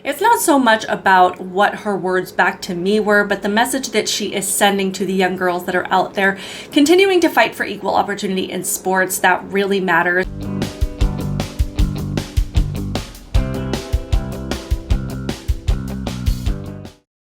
It's not so much about what her words back to me were, but the message that she is sending to the young girls that are out there continuing to fight for equal opportunity in sports that really matters.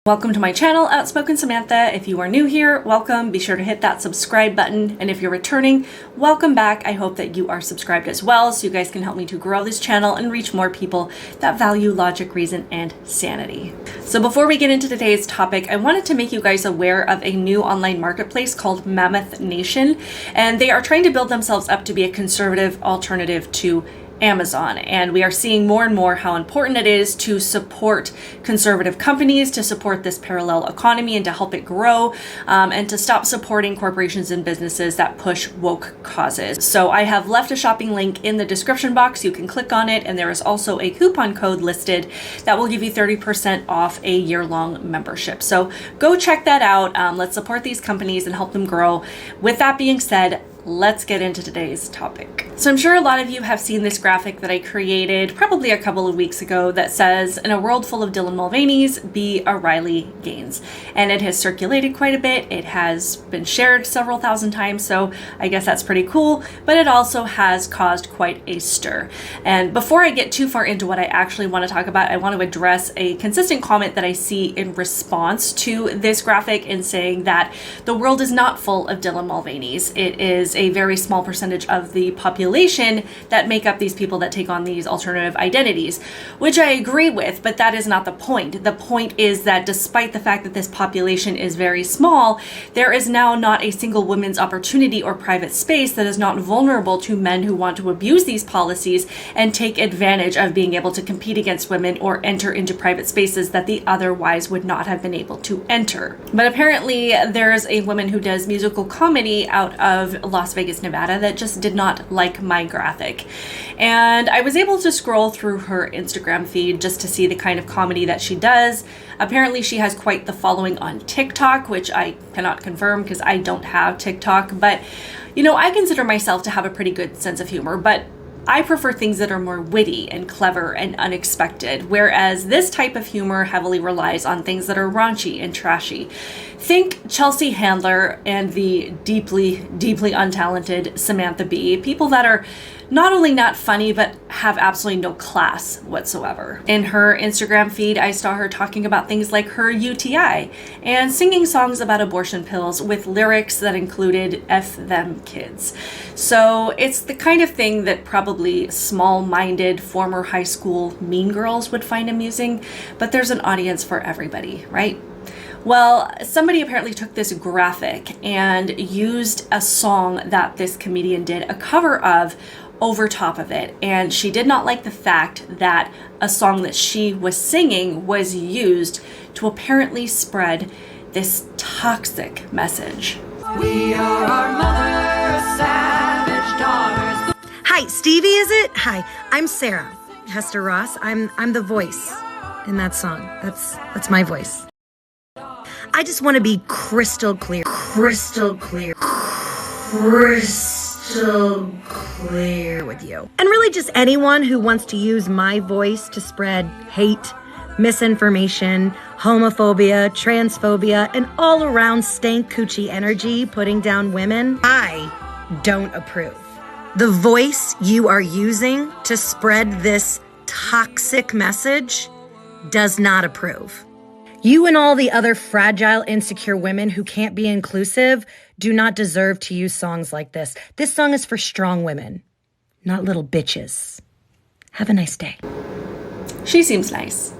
Welcome to my channel, Outspoken Samantha. If you are new here, welcome. Be sure to hit that subscribe button. And if you're returning, welcome back. I hope that you are subscribed as well, so you guys can help me to grow this channel and reach more people that value logic, reason, and sanity. So before we get into today's topic, I wanted to make you guys aware of a new online marketplace called Mammoth Nation. And they are trying to build themselves up to be a conservative alternative to Amazon, and we are seeing more and more how important it is to support conservative companies, to support this parallel economy and to help it grow, and to stop supporting corporations and businesses that push woke causes. So I have left a shopping link in the description box. You can click on it, and there is also a coupon code listed that will give you 30% off a year-long membership. So go check that out. Let's support these companies and help them grow. With that being said, let's get into today's topic. So I'm sure a lot of you have seen this graphic that I created probably a couple of weeks ago that says, in a world full of Dylan Mulvaney's, be a Riley Gaines. And it has circulated quite a bit. It has been shared several thousand times, so I guess that's pretty cool, but it also has caused quite a stir. And before I get too far into what I actually want to talk about, I want to address a consistent comment that I see in response to this graphic in saying that the world is not full of Dylan Mulvaney's. It is a very small percentage of the population that make up these people that take on these alternative identities, which I agree with, but that is not the point. The point is that despite the fact that this population is very small, there is now not a single women's opportunity or private space that is not vulnerable to men who want to abuse these policies and take advantage of being able to compete against women or enter into private spaces that they otherwise would not have been able to enter. But apparently there's a woman who does musical comedy out of Las Vegas, Nevada, that just did not like my graphic. And I was able to scroll through her Instagram feed just to see the kind of comedy that she does. Apparently she has quite the following on TikTok, which I cannot confirm because I don't have TikTok, but you know, I consider myself to have a pretty good sense of humor, but I prefer things that are more witty and clever and unexpected, whereas this type of humor heavily relies on things that are raunchy and trashy. Think Chelsea Handler and the deeply, deeply untalented Samantha Bee, people that are not only not funny, but have absolutely no class whatsoever. In her Instagram feed, I saw her talking about things like her UTI and singing songs about abortion pills with lyrics that included F them kids. So it's the kind of thing that probably small-minded former high school mean girls would find amusing, but there's an audience for everybody, right? Well, somebody apparently took this graphic and used a song that this comedian did a cover of over top of it. And she did not like the fact that a song that she was singing was used to apparently spread this toxic message. We are our mother's savage daughters. Hi, Stevie, is it? Hi, I'm Sarah Hester Ross. I'm the voice in that song. That's my voice. I just want to be crystal clear with you. And really just anyone who wants to use my voice to spread hate, misinformation, homophobia, transphobia, and all around stank coochie energy putting down women, I don't approve. The voice you are using to spread this toxic message does not approve. You and all the other fragile, insecure women who can't be inclusive do not deserve to use songs like this. This song is for strong women, not little bitches. Have a nice day. She seems nice.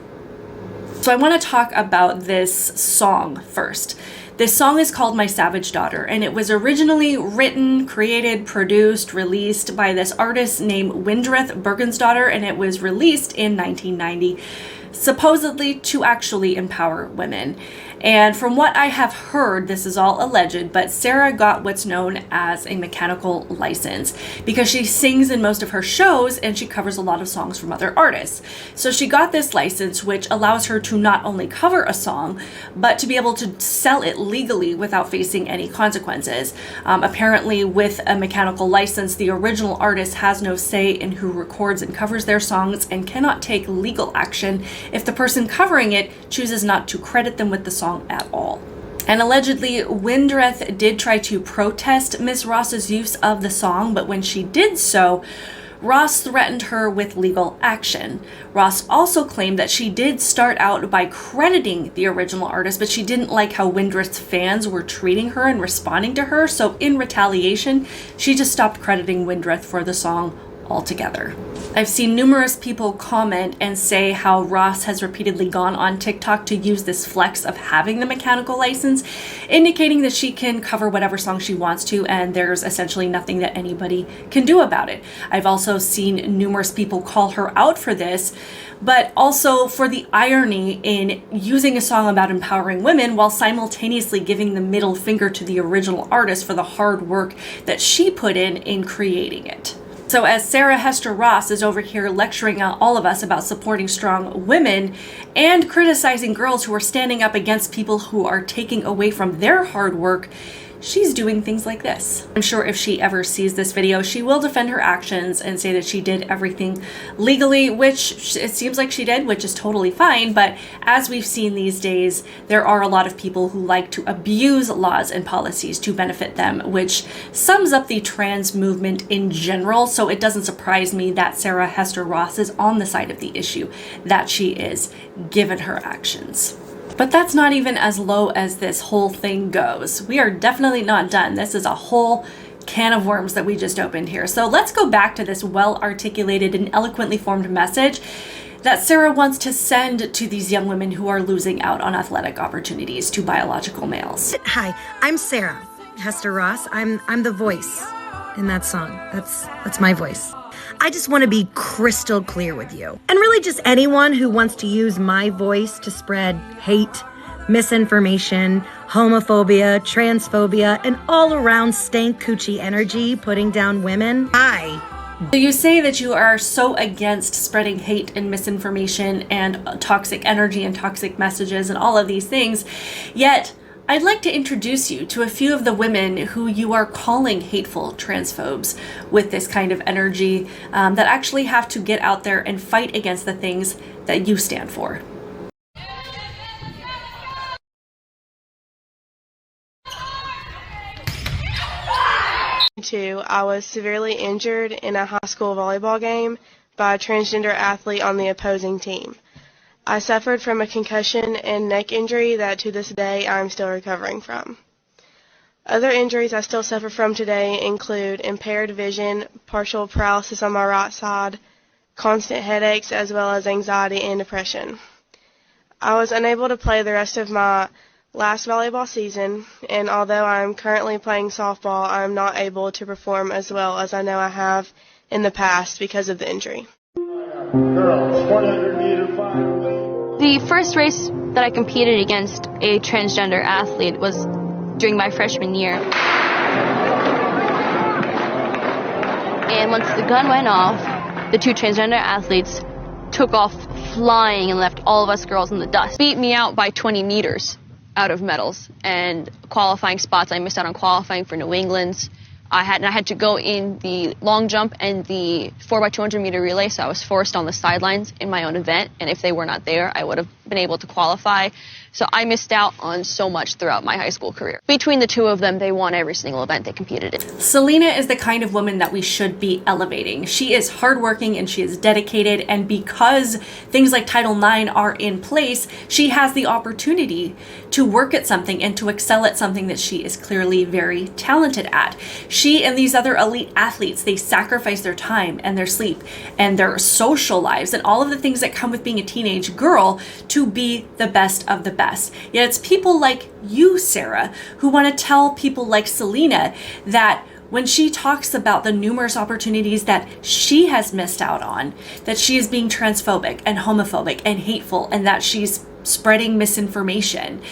So I want to talk about this song first. This song is called My Savage Daughter, and it was originally written, created, produced, released by this artist named Wyndreth Berginsdottir, and it was released in 1990. Supposedly to actually empower women. And from what I have heard, this is all alleged, but Sarah got what's known as a mechanical license because she sings in most of her shows and she covers a lot of songs from other artists. So she got this license, which allows her to not only cover a song, but to be able to sell it legally without facing any consequences. Apparently, with a mechanical license, the original artist has no say in who records and covers their songs and cannot take legal action if the person covering it chooses not to credit them with the song at all. And allegedly, Wyndreth did try to protest Ms. Ross's use of the song, but when she did so, Ross threatened her with legal action. Ross also claimed that she did start out by crediting the original artist, but she didn't like how Wyndreth's fans were treating her and responding to her, so in retaliation, she just stopped crediting Wyndreth for the song altogether. I've seen numerous people comment and say how Ross has repeatedly gone on TikTok to use this flex of having the mechanical license, indicating that she can cover whatever song she wants to and there's essentially nothing that anybody can do about it. I've also seen numerous people call her out for this, but also for the irony in using a song about empowering women while simultaneously giving the middle finger to the original artist for the hard work that she put in creating it. So as Sarah Hester Ross is over here lecturing all of us about supporting strong women and criticizing girls who are standing up against people who are taking away from their hard work, she's doing things like this. I'm sure if she ever sees this video, she will defend her actions and say that she did everything legally, which it seems like she did, which is totally fine. But as we've seen these days, there are a lot of people who like to abuse laws and policies to benefit them, which sums up the trans movement in general. So it doesn't surprise me that Sarah Hester Ross is on the side of the issue that she is, given her actions. But that's not even as low as this whole thing goes. We are definitely not done. This is a whole can of worms that we just opened here. So let's go back to this well-articulated and eloquently formed message that Sarah wants to send to these young women who are losing out on athletic opportunities to biological males. Hi, I'm Sarah Hester Ross. I'm the voice in that song. That's my voice. I just want to be crystal clear with you. And really just anyone who wants to use my voice to spread hate, misinformation, homophobia, transphobia, and all around stank coochie energy putting down women. So you say that you are so against spreading hate and misinformation and toxic energy and toxic messages and all of these things, yet I'd like to introduce you to a few of the women who you are calling hateful transphobes with this kind of energy that actually have to get out there and fight against the things that you stand for. I was severely injured in a high school volleyball game by a transgender athlete on the opposing team. I suffered from a concussion and neck injury that to this day I'm still recovering from. Other injuries I still suffer from today include impaired vision, partial paralysis on my right side, constant headaches, as well as anxiety and depression. I was unable to play the rest of my last volleyball season, and although I'm currently playing softball, I'm not able to perform as well as I know I have in the past because of the injury. Girls, 100-meter final. The first race that I competed against a transgender athlete was during my freshman year. And once the gun went off, the two transgender athletes took off flying and left all of us girls in the dust. Beat me out by 20 meters out of medals and qualifying spots. I missed out on qualifying for New England's. I had to go in the long jump and the 4x200 meter relay, so I was forced on the sidelines in my own event, and if they were not there, I would have been able to qualify. So I missed out on so much throughout my high school career. Between the two of them, they won every single event they competed in. Selena is the kind of woman that we should be elevating. She is hardworking and she is dedicated, and because things like Title IX are in place, she has the opportunity to work at something and to excel at something that she is clearly very talented at. She and these other elite athletes, they sacrifice their time and their sleep and their social lives and all of the things that come with being a teenage girl to be the best of the best. Yet it's people like you, Sarah, who want to tell people like Selena that when she talks about the numerous opportunities that she has missed out on, that she is being transphobic and homophobic and hateful, and that she's spreading misinformation.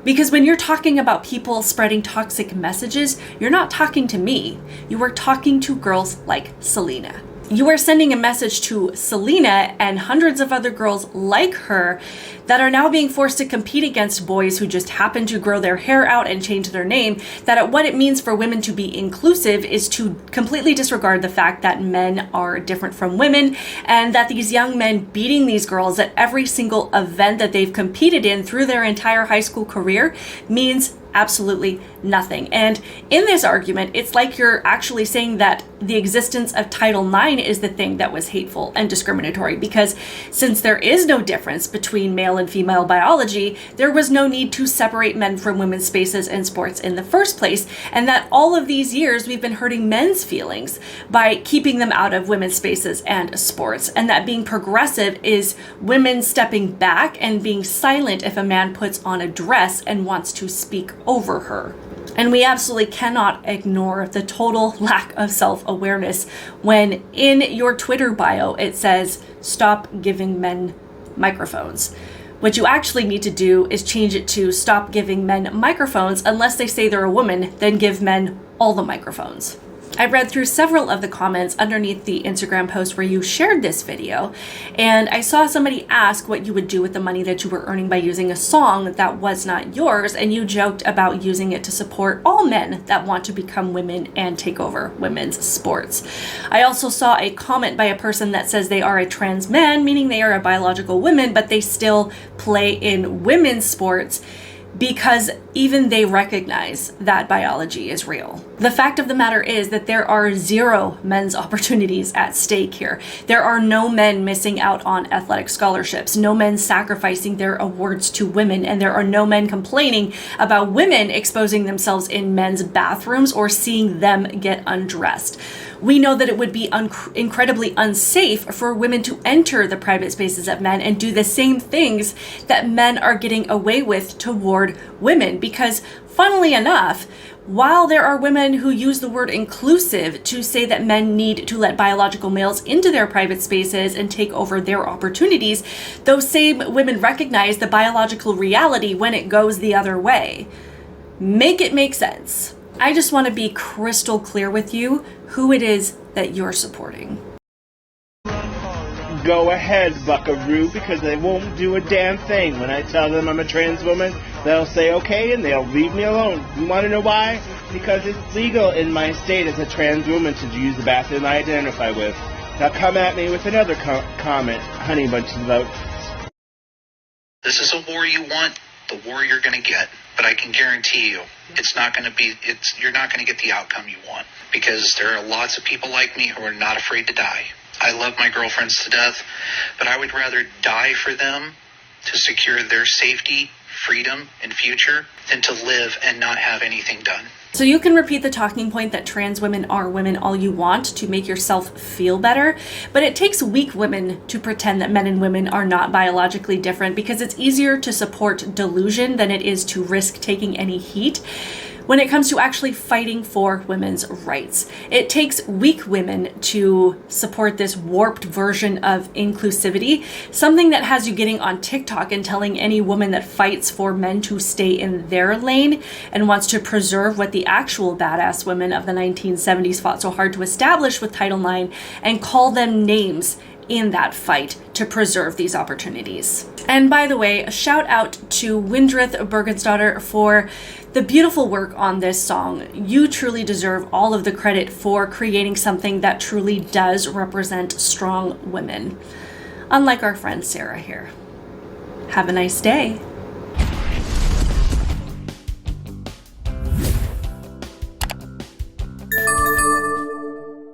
Because when you're talking about people spreading toxic messages, you're not talking to me. You are talking to girls like Selena. You are sending a message to Selena and hundreds of other girls like her that are now being forced to compete against boys who just happen to grow their hair out and change their name, that what it means for women to be inclusive is to completely disregard the fact that men are different from women, and that these young men beating these girls at every single event that they've competed in through their entire high school career means absolutely nothing. And in this argument, it's like you're actually saying that the existence of Title IX is the thing that was hateful and discriminatory, because since there is no difference between male and female biology, there was no need to separate men from women's spaces in sports in the first place, and that all of these years we've been hurting men's feelings by keeping them out of women's spaces and sports, and that being progressive is women stepping back and being silent if a man puts on a dress and wants to speak over her. And we absolutely cannot ignore the total lack of self-awareness when in your Twitter bio it says, "Stop giving men microphones." What you actually need to do is change it to "Stop giving men microphones unless they say they're a woman, then give men all the microphones." I read through several of the comments underneath the Instagram post where you shared this video, and I saw somebody ask what you would do with the money that you were earning by using a song that was not yours, and you joked about using it to support all men that want to become women and take over women's sports. I also saw a comment by a person that says they are a trans man, meaning they are a biological woman, but they still play in women's sports, because even they recognize that biology is real. The fact of the matter is that there are zero men's opportunities at stake here. There are no men missing out on athletic scholarships, no men sacrificing their awards to women, and there are no men complaining about women exposing themselves in men's bathrooms or seeing them get undressed. We know that it would be incredibly unsafe for women to enter the private spaces of men and do the same things that men are getting away with toward women, because funnily enough, while there are women who use the word inclusive to say that men need to let biological males into their private spaces and take over their opportunities, those same women recognize the biological reality when it goes the other way. Make it make sense. I just want to be crystal clear with you who it is that you're supporting. Go ahead, buckaroo, because they won't do a damn thing. When I tell them I'm a trans woman, they'll say okay and they'll leave me alone. You want to know why? Because it's legal in my state as a trans woman to use the bathroom I identify with. Now come at me with another comment, honey bunches of oats. This is a war you want, the war you're going to get. But I can guarantee you, you're not going to get the outcome you want, because there are lots of people like me who are not afraid to die. I love my girlfriends to death, but I would rather die for them to secure their safety, freedom, and future than to live and not have anything done. So you can repeat the talking point that trans women are women all you want to make yourself feel better, but it takes weak women to pretend that men and women are not biologically different, because it's easier to support delusion than it is to risk taking any heat when it comes to actually fighting for women's rights. It takes weak women to support this warped version of inclusivity, something that has you getting on TikTok and telling any woman that fights for men to stay in their lane and wants to preserve what the actual badass women of the 1970s fought so hard to establish with Title IX, and call them names in that fight to preserve these opportunities. And by the way, a shout out to Wyndreth Berginsdottir for the beautiful work on this song. You truly deserve all of the credit for creating something that truly does represent strong women. Unlike our friend Sarah here. Have a nice day.